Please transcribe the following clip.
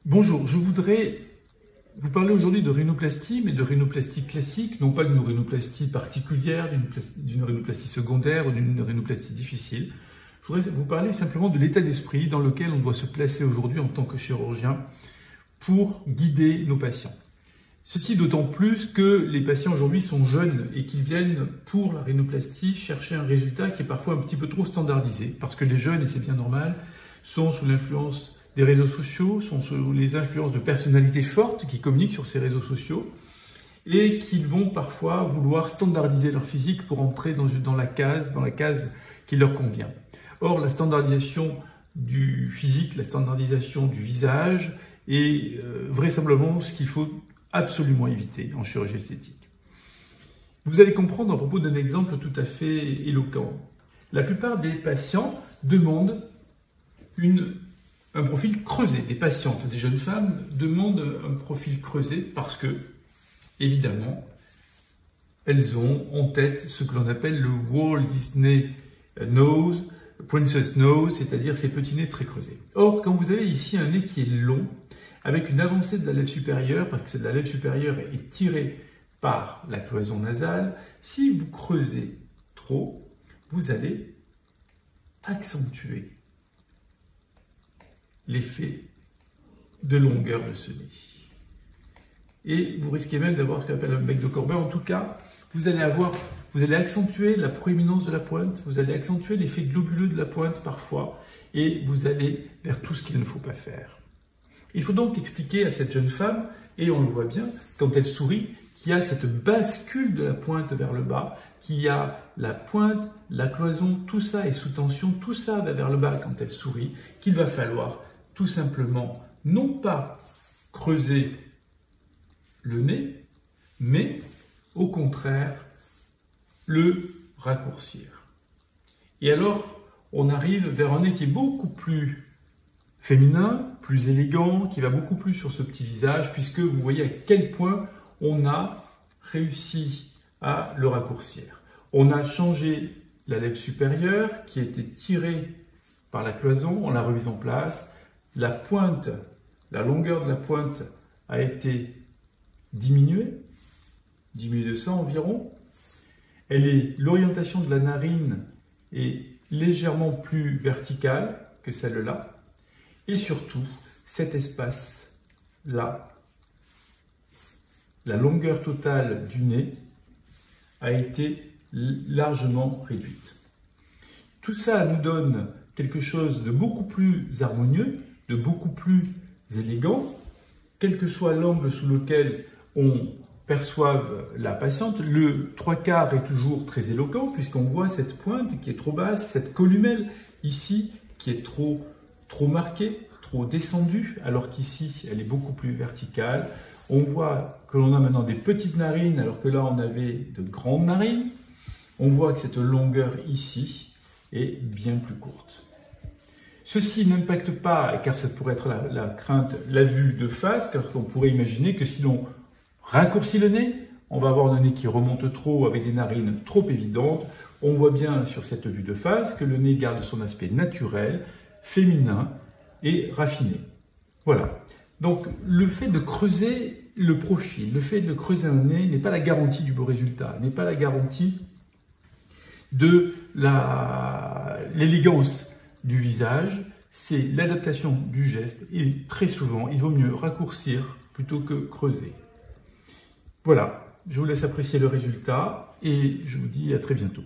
Bonjour, je voudrais vous parler aujourd'hui de rhinoplastie, mais de rhinoplastie classique, non pas d'une rhinoplastie particulière, d'une rhinoplastie secondaire ou d'une rhinoplastie difficile. Je voudrais vous parler simplement de l'état d'esprit dans lequel on doit se placer aujourd'hui en tant que chirurgien pour guider nos patients. Ceci d'autant plus que les patients aujourd'hui sont jeunes et qu'ils viennent pour la rhinoplastie chercher un résultat qui est parfois un petit peu trop standardisé, parce que les jeunes, et c'est bien normal, sont sous l'influence des réseaux sociaux, sont sous les influences de personnalités fortes qui communiquent sur ces réseaux sociaux et qu'ils vont parfois vouloir standardiser leur physique pour entrer dans la case qui leur convient. Or, la standardisation du physique, la standardisation du visage est vraisemblablement ce qu'il faut absolument éviter en chirurgie esthétique. Vous allez comprendre à propos d'un exemple tout à fait éloquent. La plupart des patients demandent un profil creusé. Des patientes, des jeunes femmes demandent un profil creusé parce que, évidemment, elles ont en tête ce que l'on appelle le Walt Disney nose, Princess nose, c'est-à-dire ces petits nez très creusés. Or, quand vous avez ici un nez qui est long, avec une avancée de la lèvre supérieure, parce que la lèvre supérieure est tirée par la cloison nasale, si vous creusez trop, vous allez accentuer l'effet de longueur de ce nez. Et vous risquez même d'avoir ce qu'on appelle un bec de Corbin. En tout cas, vous allez accentuer la proéminence de la pointe, vous allez accentuer l'effet globuleux de la pointe parfois, et vous allez vers tout ce qu'il ne faut pas faire. Il faut donc expliquer à cette jeune femme, et on le voit bien, quand elle sourit, qu'il y a cette bascule de la pointe vers le bas, qu'il y a la pointe, la cloison, tout ça est sous tension, tout ça va vers le bas quand elle sourit, qu'il va falloir tout simplement non pas creuser le nez, mais au contraire le raccourcir. Et alors, on arrive vers un nez qui est beaucoup plus féminin, plus élégant, qui va beaucoup plus sur ce petit visage, puisque vous voyez à quel point on a réussi à le raccourcir. On a changé la lèvre supérieure qui était tirée par la cloison, on l'a remise en place. La pointe, la longueur de la pointe a été diminuée de 100 environ. L'orientation de la narine est légèrement plus verticale que celle-là. Et surtout, cet espace-là, la longueur totale du nez a été largement réduite. Tout ça nous donne quelque chose de beaucoup plus harmonieux, de beaucoup plus élégant, quel que soit l'angle sous lequel on perçoive la patiente. Le 3/4 est toujours très éloquent puisqu'on voit cette pointe qui est trop basse, cette columelle ici qui est trop marquée, trop descendue, alors qu'ici elle est beaucoup plus verticale. On voit que l'on a maintenant des petites narines alors que là on avait de grandes narines. On voit que cette longueur ici est bien plus courte. Ceci n'impacte pas, car ça pourrait être la crainte, la vue de face, car on pourrait imaginer que si l'on raccourcit le nez, on va avoir un nez qui remonte trop avec des narines trop évidentes. On voit bien sur cette vue de face que le nez garde son aspect naturel, féminin et raffiné. Voilà. Donc le fait de creuser le profil, le fait de creuser un nez n'est pas la garantie du beau résultat, n'est pas la garantie de l'élégance du visage, c'est l'adaptation du geste et très souvent il vaut mieux raccourcir plutôt que creuser. Voilà, je vous laisse apprécier le résultat et je vous dis à très bientôt.